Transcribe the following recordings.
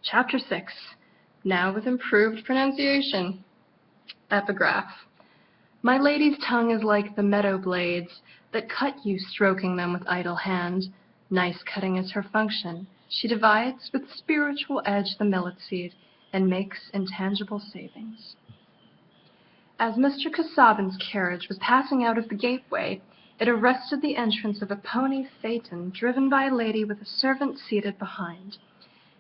Chapter 6. Now with improved pronunciation. Epigraph. My lady's tongue is like the meadow blades that cut you stroking them with idle hand. Nice cutting is her function. She divides with spiritual edge the millet seed and makes intangible savings. As Mr. Casaubon's carriage was passing out of the gateway, it arrested the entrance of a pony phaeton driven by a lady with a servant seated behind.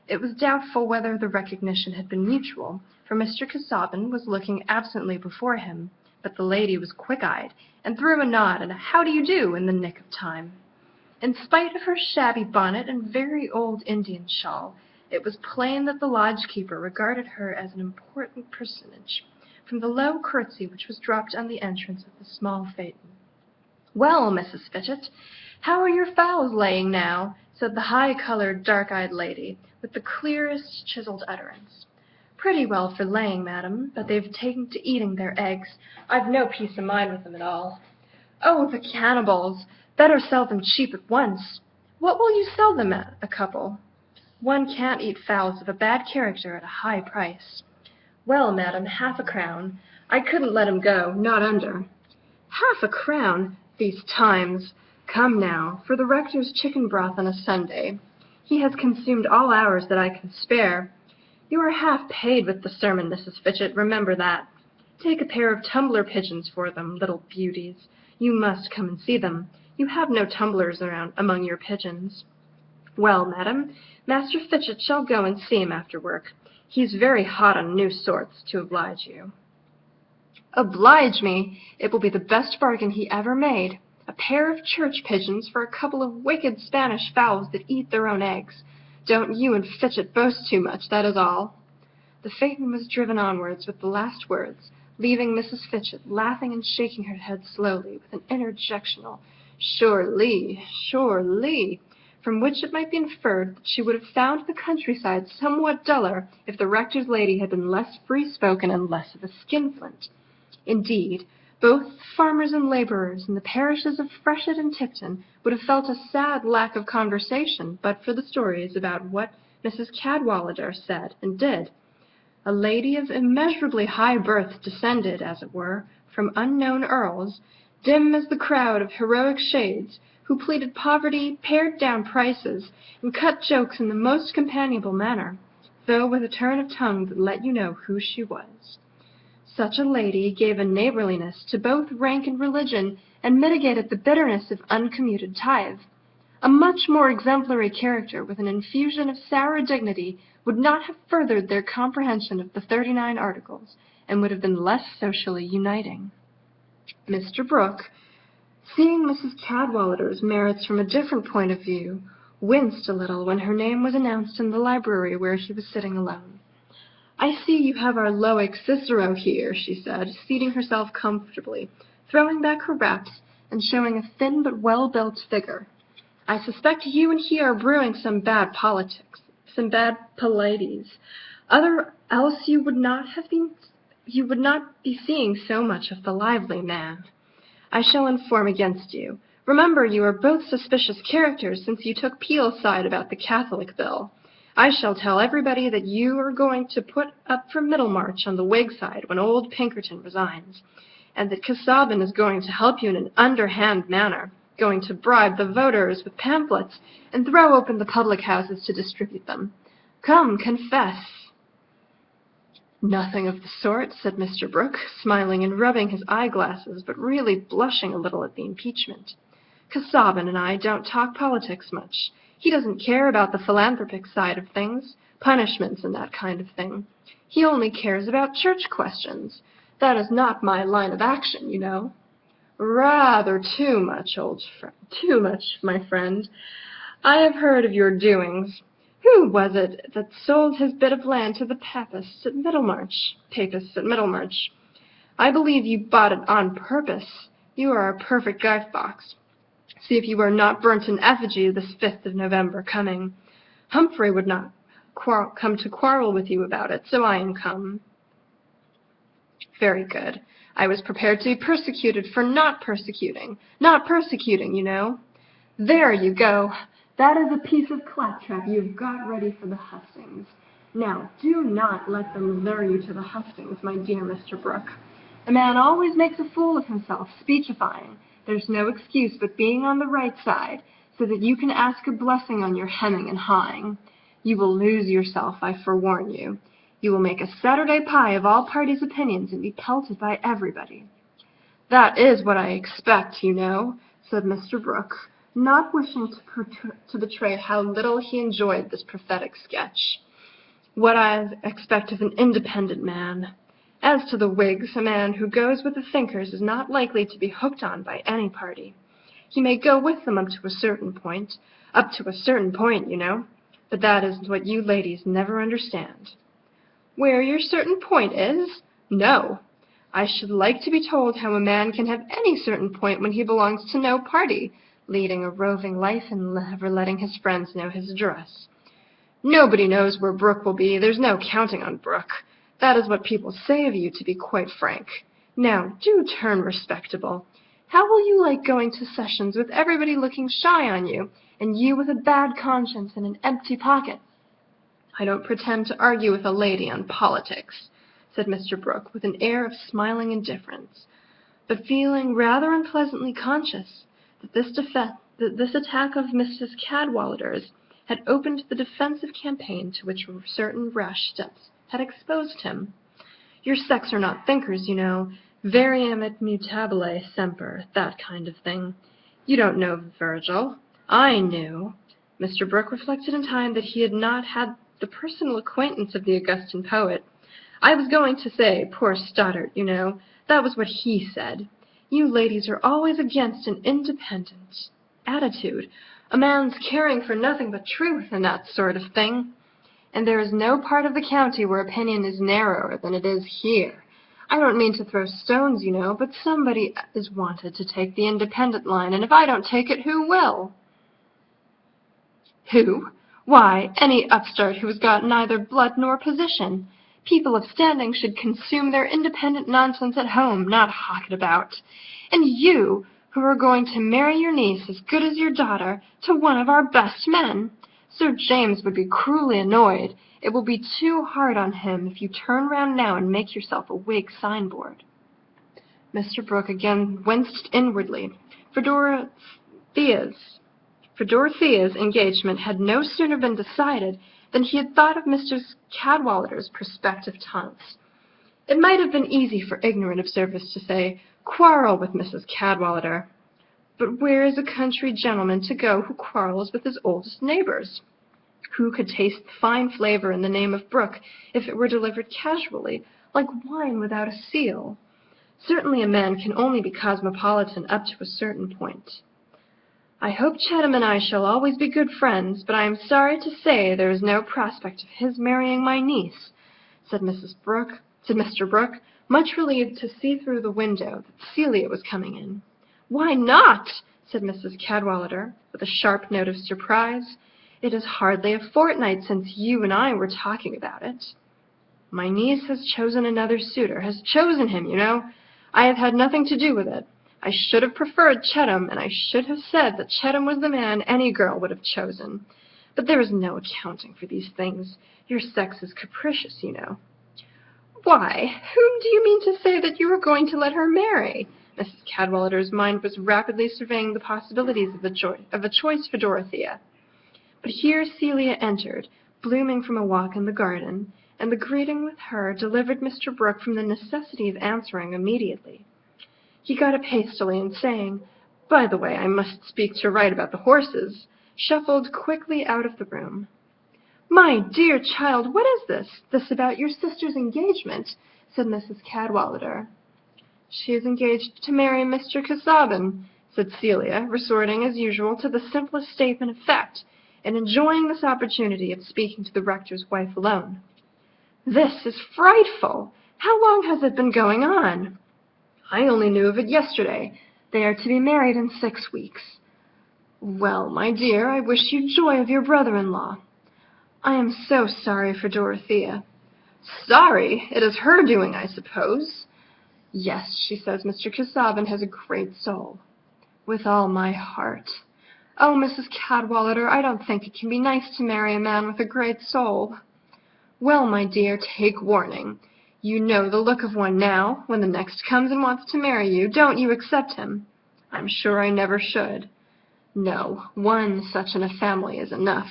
It was doubtful whether the recognition had been mutual, for Mr. Casaubon was looking absently before him, but the lady was quick-eyed and threw a nod and a how do you do in the nick of time. In spite of her shabby bonnet and very old Indian shawl, it was plain that the lodge-keeper regarded her as an important personage, from the low curtsy which was dropped on the entrance of the small phaeton. "Well, Mrs. Fitchett, how are your fowls laying now?" said the high-colored, dark-eyed lady, with the clearest chiseled utterance. "Pretty well for laying, madam, but they've taken to eating their eggs. I've no peace of mind with them at all." "Oh, the cannibals! Better sell them cheap at once. What will you sell them at, a couple?" "One can't eat fowls of a bad character at a high price." "Well, madam, 1/2 crown. I couldn't let 'em go, not under." "1/2 crown! These times! Come now, for the rector's chicken broth on a Sunday. He has consumed all hours that I can spare. You are half paid with the sermon, Mrs. Fitchett, remember that. Take a pair of tumbler pigeons for them, little beauties. You must come and see them. You have no tumblers around among your pigeons." "Well, madam, Master Fitchett shall go and see him after work. He's very hot on new sorts, to oblige you." "Oblige me! It will be the best bargain he ever made. A pair of church pigeons for a couple of wicked Spanish fowls that eat their own eggs. Don't you and Fitchett boast too much, that is all." The phaeton was driven onwards with the last words, leaving Mrs. Fitchett laughing and shaking her head slowly with an interjectional "Surely, surely," from which it might be inferred that she would have found the countryside somewhat duller if the rector's lady had been less free-spoken and less of a skinflint. Indeed, both the farmers and laborers in the parishes of Freshitt and Tipton would have felt a sad lack of conversation but for the stories about what Mrs. Cadwallader said and did. A lady of immeasurably high birth descended, as it were, from unknown earls, dim as the crowd of heroic shades, who pleaded poverty, pared down prices, and cut jokes in the most companionable manner, though with a turn of tongue that let you know who she was. Such a lady gave a neighborliness to both rank and religion, and mitigated the bitterness of uncommuted tithe. A much more exemplary character, with an infusion of sour dignity, would not have furthered their comprehension of the 39 Articles, and would have been less socially uniting. Mr. Brooke, seeing Mrs. Cadwallader's merits from a different point of view, winced a little when her name was announced in the library where he was sitting alone. "I see you have our Loic Cicero here," she said, seating herself comfortably, throwing back her wraps, and showing a thin but well-built figure. "I suspect you and he are brewing some bad politics, some bad polities. Else you would not be seeing so much of the lively man. I shall inform against you. Remember, you are both suspicious characters since you took Peel's side about the Catholic bill. I shall tell everybody that you are going to put up for Middlemarch on the Whig side when old Pinkerton resigns, and that Casaubon is going to help you in an underhand manner, going to bribe the voters with pamphlets and throw open the public houses to distribute them. Come, confess." "Nothing of the sort," said Mr. Brooke, smiling and rubbing his eyeglasses, but really blushing a little at the impeachment. "Casaubon and I don't talk politics much. He doesn't care about the philanthropic side of things, punishments and that kind of thing. He only cares about church questions. That is not my line of action, you know." "Rather too much, too much, my friend. I have heard of your doings. Who was it that sold his bit of land to the Papists at Middlemarch? I believe you bought it on purpose. You are a perfect gift-box. See if you are not burnt in effigy this 5th of November coming. Humphrey would not come to quarrel with you about it, so I am come." "Very good. I was prepared to be persecuted for not persecuting, you know. There you go. That is a piece of claptrap you have got ready for the hustings. Now, do not let them lure you to the hustings, my dear Mr. Brooke. A man always makes a fool of himself, speechifying. There's no excuse but being on the right side, so that you can ask a blessing on your hemming and hawing. You will lose yourself, I forewarn you. You will make a Saturday pie of all parties' opinions and be pelted by everybody. That is what I expect, you know, said Mr. Brooke, not wishing to betray how little he enjoyed this prophetic sketch. What I expect of an independent man. As to the Whigs, a man who goes with the thinkers is not likely to be hooked on by any party. He may go with them up to a certain point, you know, but that is what you ladies never understand. Where your certain point is? No. I should like to be told how a man can have any certain point when he belongs to no party, leading a roving life and never letting his friends know his address. Nobody knows where Brooke will be. There's no counting on Brooke. That is what people say of you, to be quite frank. Now, do turn respectable. How will you like going to sessions with everybody looking shy on you, and you with a bad conscience and an empty pocket? I don't pretend to argue with a lady on politics, said Mr. Brooke, with an air of smiling indifference, but feeling rather unpleasantly conscious that this attack of Mrs. Cadwallader's had opened the defensive campaign to which certain rash steps had exposed him. Your sex are not thinkers, you know, varium et mutabile semper, that kind of thing. You don't know Virgil. I knew. Mr. Brooke reflected in time that he had not had the personal acquaintance of the Augustan poet. I was going to say, poor Stoddart, you know. That was what he said. You ladies are always against an independent attitude. A man's caring for nothing but truth and that sort of thing. And there is no part of the county where opinion is narrower than it is here. I don't mean to throw stones, you know, but somebody is wanted to take the independent line, and if I don't take it, who will? Who? Why, any upstart who has got neither blood nor position. People of standing should consume their independent nonsense at home, not hawk it about. And you, who are going to marry your niece as good as your daughter to one of our best men. Sir James would be cruelly annoyed. It will be too hard on him if you turn round now and make yourself a Whig signboard. Mr. Brooke again winced inwardly, for Dorothea's engagement had no sooner been decided than he had thought of Mrs. Cadwallader's prospective taunts. It might have been easy for ignorant observers to say, quarrel with Mrs. Cadwallader. But where is a country gentleman to go who quarrels with his oldest neighbors? Who could taste the fine flavor in the name of Brooke if it were delivered casually, like wine without a seal? Certainly a man can only be cosmopolitan up to a certain point. I hope Chatham and I shall always be good friends, but I am sorry to say there is no prospect of his marrying my niece, said Mr. Brooke, much relieved to see through the window that Celia was coming in. Why not? Said Mrs. Cadwallader, with a sharp note of surprise. It is hardly a fortnight since you and I were talking about it. My niece has chosen another suitor, has chosen him, you know. I have had nothing to do with it. I should have preferred Chettam, and I should have said that Chettam was the man any girl would have chosen. But there is no accounting for these things. Your sex is capricious, you know. Why, whom do you mean to say that you are going to let her marry? Mrs. Cadwallader's mind was rapidly surveying the possibilities of a choice for Dorothea. But here Celia entered, blooming from a walk in the garden, and the greeting with her delivered Mr. Brooke from the necessity of answering immediately. He got up hastily, and saying, "By the way, I must speak to Wright about the horses," shuffled quickly out of the room. "My dear child, what is this about your sister's engagement?" said Mrs. Cadwallader. "She is engaged to marry Mr. Casaubon," said Celia, resorting, as usual, to the simplest statement of fact, and enjoying this opportunity of speaking to the rector's wife alone. "This is frightful! How long has it been going on?" "I only knew of it yesterday. They are to be married in 6 weeks. Well, my dear, I wish you joy of your brother-in-law. I am so sorry for Dorothea." "Sorry? It is her doing, I suppose." "Yes, she says Mr. Casaubon has a great soul." "With all my heart. Oh, Mrs. Cadwallader, I don't think it can be nice to marry a man with a great soul." Well, my dear, take warning. You know the look of one now, when the next comes and wants to marry you. Don't you accept him. I'm sure I never should. No, one such in a family is enough.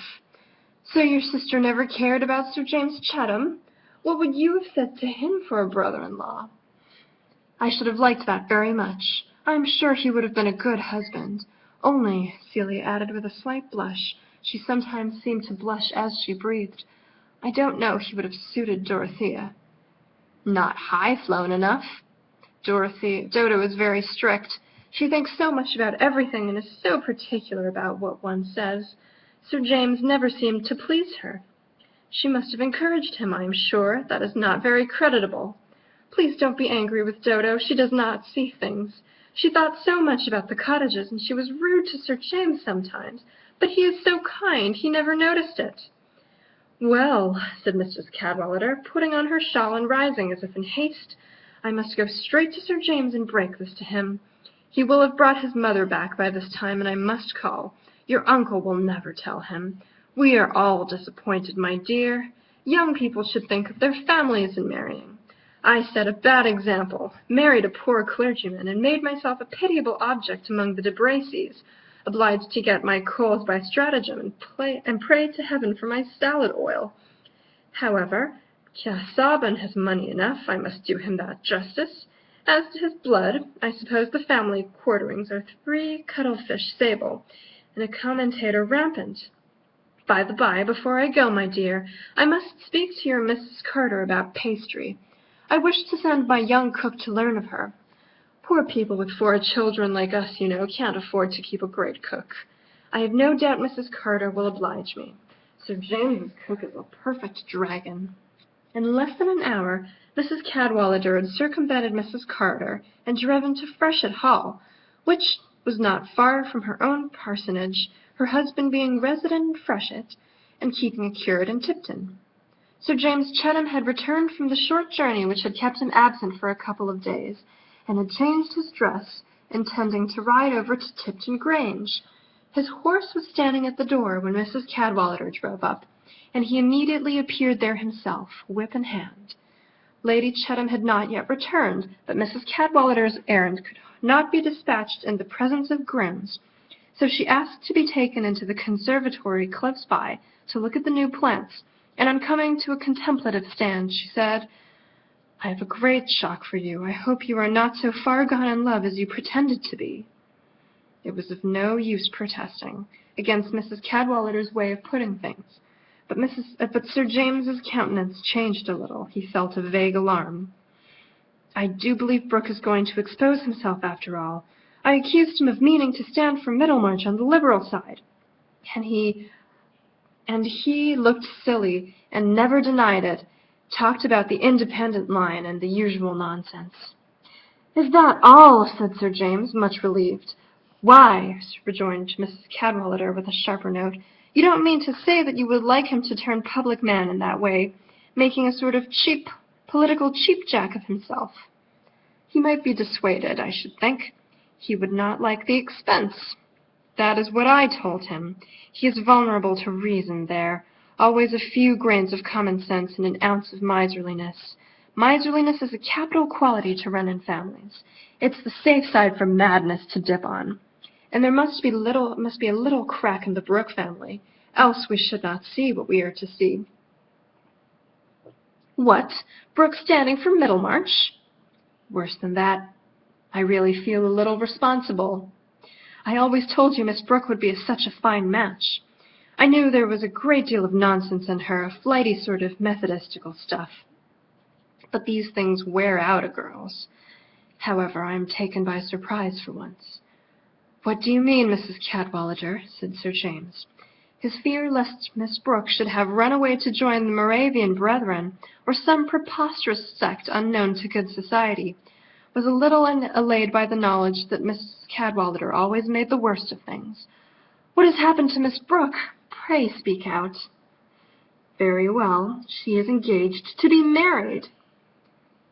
So your sister never cared about Sir James Chatham? What would you have said to him for a brother-in-law? I should have liked that very much. I am sure he would have been a good husband. Only, Celia added with a slight blush, she sometimes seemed to blush as she breathed, I don't know he would have suited Dorothea. Not high-flown enough. Dodo is very strict. She thinks so much about everything and is so particular about what one says. Sir James never seemed to please her. She must have encouraged him, I am sure. That is not very creditable. Please don't be angry with Dodo. She does not see things. She thought so much about the cottages, and she was rude to Sir James sometimes. But he is so kind, he never noticed it. Well, said Mrs. Cadwallader, putting on her shawl and rising as if in haste, I must go straight to Sir James and break this to him. He will have brought his mother back by this time, and I must call. Your uncle will never tell him. We are all disappointed, my dear. Young people should think of their families in marrying. I set a bad example, married a poor clergyman, and made myself a pitiable object among the de Bracies, obliged to get my coals by stratagem, and pray to heaven for my salad oil. However, Casaubon has money enough, I must do him that justice. As to his blood, I suppose the family quarterings are 3 cuttlefish sable, and a commentator rampant. By the by, before I go, my dear, I must speak to your Mrs. Carter about pastry. I wish to send my young cook to learn of her. Poor people with 4 children like us, you know, can't afford to keep a great cook. I have no doubt Mrs. Carter will oblige me. Sir James's cook is a perfect dragon. In less than an hour, Mrs. Cadwallader had circumvented Mrs. Carter and driven to Freshitt Hall, which was not far from her own parsonage, her husband being resident in Freshitt and keeping a curate in Tipton. Sir James Chatham had returned from the short journey which had kept him absent for a couple of days, and had changed his dress, intending to ride over to Tipton Grange. His horse was standing at the door when Mrs. Cadwallader drove up, and he immediately appeared there himself, whip in hand. Lady Chatham had not yet returned, but Mrs. Cadwallader's errand could not be dispatched in the presence of grooms, so she asked to be taken into the conservatory close by to look at the new plants, and on coming to a contemplative stand, she said, I have a great shock for you. I hope you are not so far gone in love as you pretended to be. It was of no use protesting against Mrs. Cadwallader's way of putting things, but Sir James's countenance changed a little. He felt a vague alarm. I do believe Brooke is going to expose himself after all. I accused him of meaning to stand for Middlemarch on the Liberal side, and he looked silly and never denied it, talked about the independent line and the usual nonsense. Is that all? Said Sir James, much relieved. Why, rejoined Mrs. Cadwallader with a sharper note, you don't mean to say that you would like him to turn public man in that way, making a sort of political cheap-jack of himself. He might be dissuaded, I should think. He would not like the expense. That is what I told him. He is vulnerable to reason there. Always a few grains of common sense and an ounce of miserliness. Miserliness is a capital quality to run in families. It's the safe side for madness to dip on. And there must be a little crack in the Brooke family, else we should not see what we are to see. What? Brooke standing for Middlemarch? Worse than that. I really feel a little responsible. I always told you Miss Brooke would be such a fine match. I knew there was a great deal of nonsense in her, a flighty sort of Methodistical stuff. But these things wear out a girl's. However, I am taken by surprise for once. What do you mean, Mrs. Cadwallader? Said Sir James. His fear lest Miss Brooke should have run away to join the Moravian Brethren, or some preposterous sect unknown to good society, was a little allayed by the knowledge that Mrs. Cadwallader always made the worst of things. What has happened to Miss Brooke? Pray speak out. Very well. She is engaged to be married.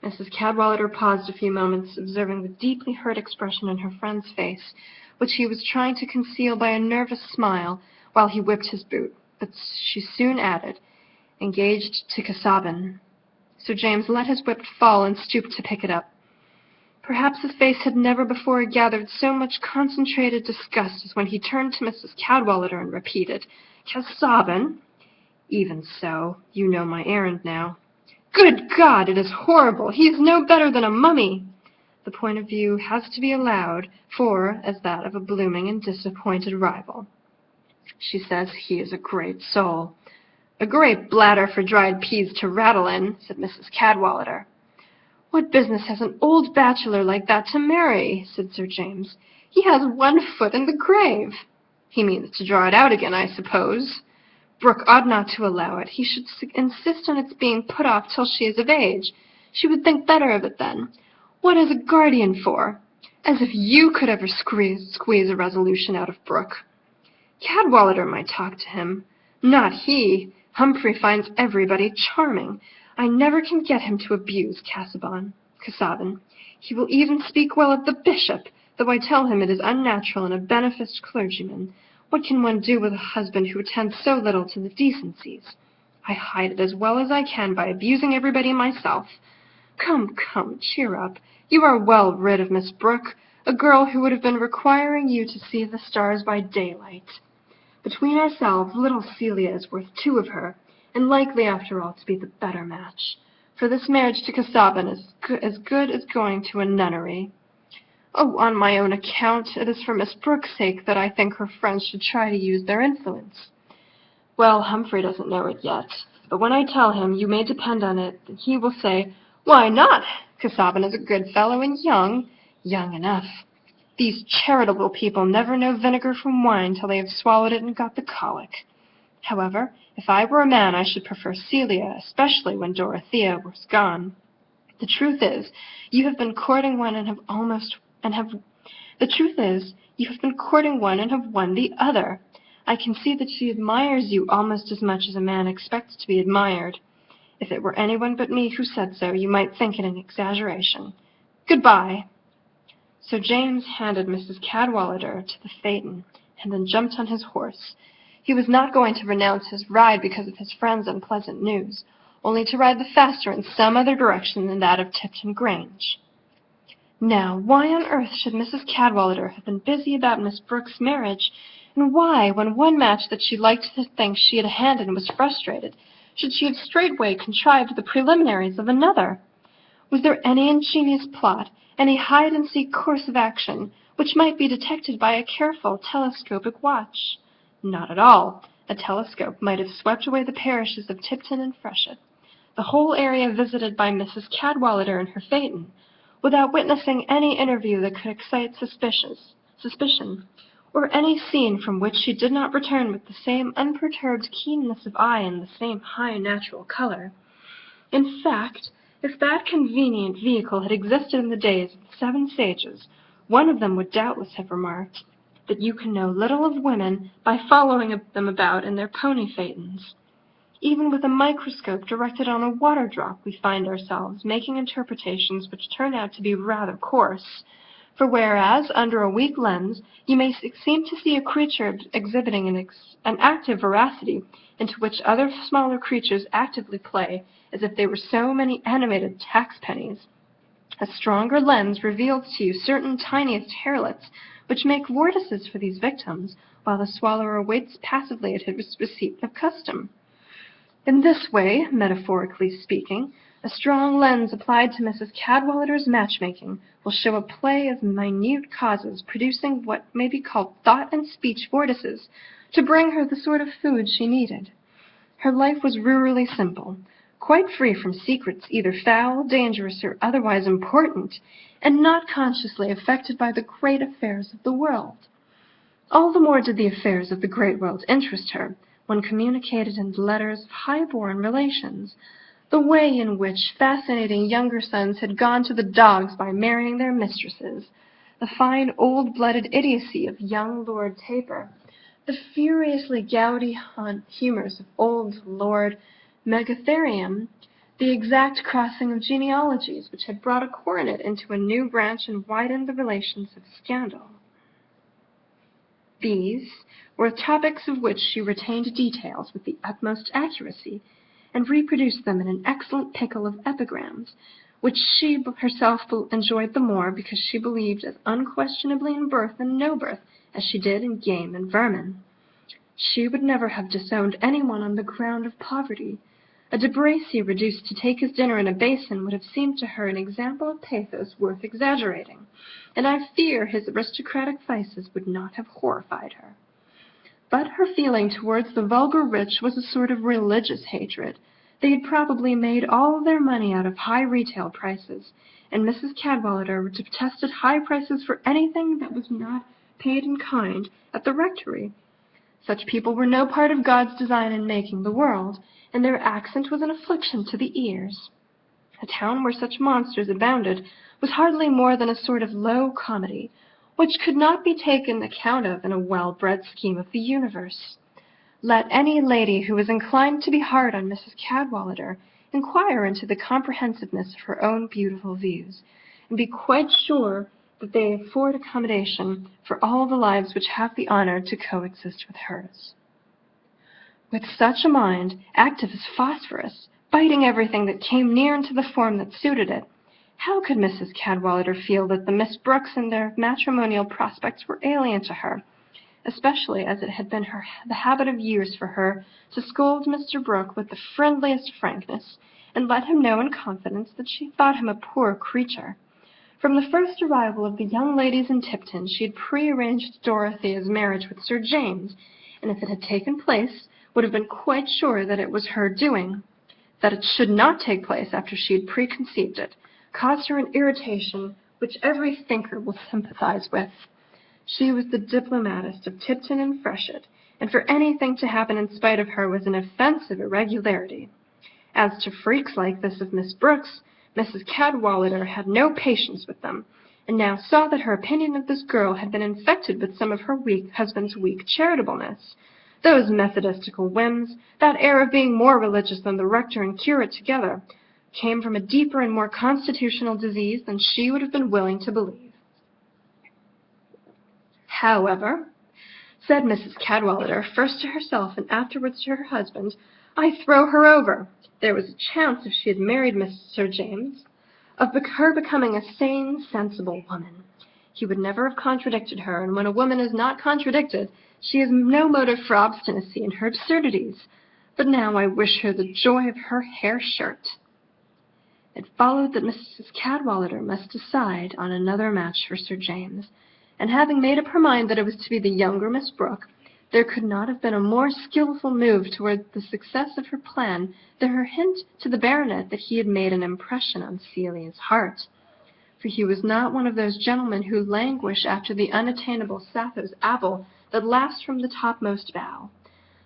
Mrs. Cadwallader paused a few moments, observing the deeply hurt expression in her friend's face, which he was trying to conceal by a nervous smile while he whipped his boot. But she soon added, engaged to Casaubon. Sir James let his whip fall and stooped to pick it up. Perhaps his face had never before gathered so much concentrated disgust as when he turned to Mrs. Cadwallader and repeated, "Casaubon? Even so, you know my errand now." "Good God, it is horrible! He is no better than a mummy!" The point of view has to be allowed for as that of a blooming and disappointed rival. "She says he is a great soul." "A great bladder for dried peas to rattle in," said Mrs. Cadwallader. "What business has an old bachelor like that to marry?" said Sir James. "He has one foot in the grave." "He means to draw it out again, I suppose." "Brooke ought not to allow it. He should insist on its being put off till she is of age. She would think better of it then. What is a guardian for? As if you could ever squeeze a resolution out of Brooke." "Cadwallader might talk to him." "Not he. Humphrey finds everybody charming. I never can get him to abuse Casaubon. He will even speak well of the bishop, though I tell him it is unnatural in a beneficed clergyman. What can one do with a husband who attends so little to the decencies? I hide it as well as I can by abusing everybody myself. Come, come, cheer up. You are well rid of Miss Brooke, a girl who would have been requiring you to see the stars by daylight. Between ourselves, little Celia is worth two of her, and likely after all to be the better match. For this marriage to Casaubon is as good as going to a nunnery." "Oh, on my own account. It is for Miss Brooke's sake that I think her friends should try to use their influence." "Well, Humphrey doesn't know it yet, but when I tell him, you may depend on it that he will say, 'Why not? Casaubon is a good fellow and young enough.' These charitable people never know vinegar from wine till they have swallowed it and got the colic. However, if I were a man, I should prefer Celia, especially when Dorothea was gone. The truth is, you have been courting one and have won the other. I can see that she admires you almost as much as a man expects to be admired. If it were anyone but me who said so, you might think it an exaggeration. Good-bye." So James handed Mrs. Cadwallader to the phaeton, and then jumped on his horse. He was not going to renounce his ride because of his friend's unpleasant news, only to ride the faster in some other direction than that of Tipton Grange. Now, why on earth should Mrs. Cadwallader have been busy about Miss Brooke's marriage, and why, when one match that she liked to think she had a hand in was frustrated, should she have straightway contrived the preliminaries of another? Was there any ingenious plot, any hide-and-seek course of action, which might be detected by a careful telescopic watch? Not at all. A telescope might have swept away the parishes of Tipton and Freshitt, the whole area visited by Mrs. Cadwallader in her phaeton, without witnessing any interview that could excite suspicion, or any scene from which she did not return with the same unperturbed keenness of eye and the same high natural color. In fact, if that convenient vehicle had existed in the days of the 7 sages, one of them would doubtless have remarked that you can know little of women by following them about in their pony phaetons. Even with a microscope directed on a water drop, we find ourselves making interpretations which turn out to be rather coarse. For whereas, under a weak lens, you may seem to see a creature exhibiting an active veracity, into which other smaller creatures actively play, as if they were so many animated tax-pennies, a stronger lens reveals to you certain tiniest harelets, which make vortices for these victims, while the swallower waits passively at his receipt of custom. In this way, metaphorically speaking, a strong lens applied to Mrs. Cadwallader's matchmaking will show a play of minute causes producing what may be called thought and speech vortices, to bring her the sort of food she needed. Her life was rurally simple, quite free from secrets either foul, dangerous, or otherwise important, and not consciously affected by the great affairs of the world. All the more did the affairs of the great world interest her, when communicated in letters of high-born relations, the way in which fascinating younger sons had gone to the dogs by marrying their mistresses, the fine old-blooded idiocy of young Lord Taper, the furiously gouty humors of old Lord Megatherium, the exact crossing of genealogies which had brought a coronet into a new branch and widened the relations of scandal. These were topics of which she retained details with the utmost accuracy, and reproduced them in an excellent pickle of epigrams, which she herself enjoyed the more because she believed as unquestionably in birth and no birth as she did in game and vermin. She would never have disowned anyone on the ground of poverty. A De Bracy reduced to take his dinner in a basin would have seemed to her an example of pathos worth exaggerating, and I fear his aristocratic vices would not have horrified her. But her feeling towards the vulgar rich was a sort of religious hatred. They had probably made all their money out of high retail prices, and Mrs. Cadwallader detested high prices for anything that was not paid in kind at the rectory. Such people were no part of God's design in making the world, and their accent was an affliction to the ears. A town where such monsters abounded was hardly more than a sort of low comedy, which could not be taken account of in a well-bred scheme of the universe. Let any lady who was inclined to be hard on Mrs. Cadwallader inquire into the comprehensiveness of her own beautiful views, and be quite sure that they afford accommodation for all the lives which have the honor to coexist with hers. With such a mind, active as phosphorus, biting everything that came near into the form that suited it, how could Mrs. Cadwallader feel that the Miss Brookes and their matrimonial prospects were alien to her, especially as it had been the habit of years for her to scold Mr. Brooke with the friendliest frankness, and let him know in confidence that she thought him a poor creature. From the first arrival of the young ladies in Tipton, she had prearranged Dorothea's marriage with Sir James, and if it had taken place, would have been quite sure that it was her doing. That it should not take place after she had preconceived it caused her an irritation which every thinker will sympathize with. She was the diplomatist of Tipton and Freshitt, and for anything to happen in spite of her was an offensive irregularity. As to freaks like this of Miss Brookes, Mrs. Cadwallader had no patience with them, and now saw that her opinion of this girl had been infected with some of her husband's weak charitableness. Those methodistical whims, that air of being more religious than the rector and curate together, came from a deeper and more constitutional disease than she would have been willing to believe. However, said Mrs. Cadwallader, first to herself and afterwards to her husband, I throw her over. There was a chance, if she had married Mr. James, of her becoming a sane, sensible woman. He would never have contradicted her, and when a woman is not contradicted, she has no motive for obstinacy in her absurdities. But now I wish her the joy of her hair shirt. It followed that Mrs. Cadwallader must decide on another match for Sir James, and having made up her mind that it was to be the younger Miss Brooke, there could not have been a more skilful move toward the success of her plan than her hint to the baronet that he had made an impression on Celia's heart. For he was not one of those gentlemen who languish after the unattainable Sappho's apple that laughs from the topmost bough.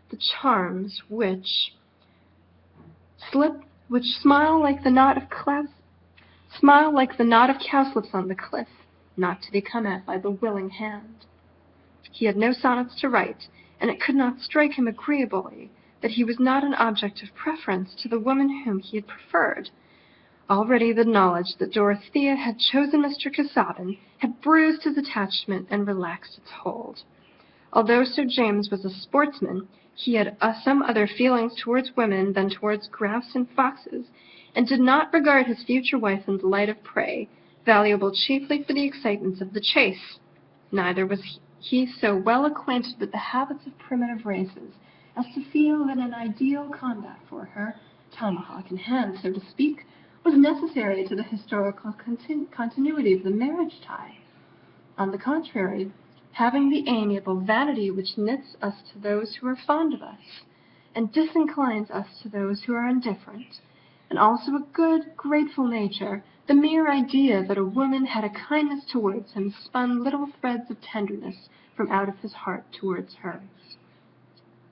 The charms which smile like the knot of cowslips on the cliff, not to be come at by the willing hand. He had no sonnets to write, and it could not strike him agreeably that he was not an object of preference to the woman whom he had preferred. Already the knowledge that Dorothea had chosen Mr. Casaubon had bruised his attachment and relaxed its hold. Although Sir James was a sportsman, he had some other feelings towards women than towards grouse and foxes, and did not regard his future wife in the light of prey, valuable chiefly for the excitements of the chase. Neither was he so well acquainted with the habits of primitive races as to feel that an ideal combat for her, tomahawk in hand, so to speak, was necessary to the historical continuity of the marriage tie. On the contrary, having the amiable vanity which knits us to those who are fond of us, and disinclines us to those who are indifferent, and also a good, grateful nature, the mere idea that a woman had a kindness towards him spun little threads of tenderness from out of his heart towards hers.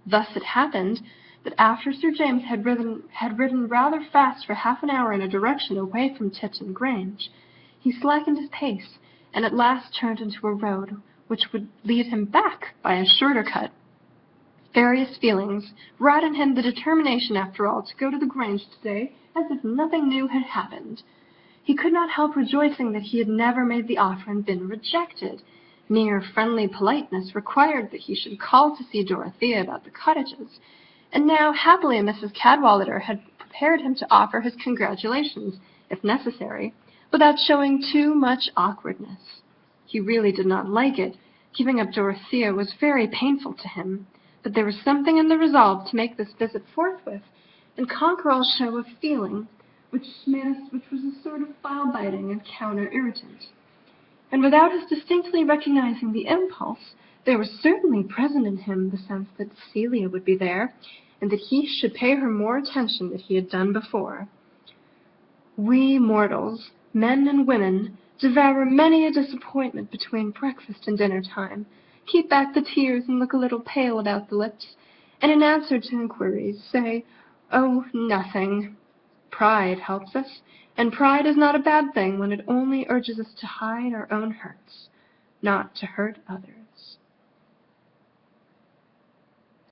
Thus it happened that after Sir James had ridden rather fast for half an hour in a direction away from Tipton Grange, he slackened his pace, and at last turned into a road which would lead him back by a shorter cut. Various feelings wrought in him the determination, after all, to go to the Grange today as if nothing new had happened. He could not help rejoicing that he had never made the offer and been rejected. Mere friendly politeness required that he should call to see Dorothea about the cottages, and now happily Mrs. Cadwallader had prepared him to offer his congratulations, if necessary, without showing too much awkwardness. He really did not like it. Giving up Dorothea was very painful to him, but there was something in the resolve to make this visit forthwith and conquer all show of feeling, which was a sort of file-biting and counter-irritant. And without his distinctly recognizing the impulse, there was certainly present in him the sense that Celia would be there, and that he should pay her more attention than he had done before. We mortals, men and women, devour many a disappointment between breakfast and dinner time, keep back the tears and look a little pale about the lips, and in answer to inquiries say, "Oh, nothing." Pride helps us, and pride is not a bad thing when it only urges us to hide our own hurts, not to hurt others.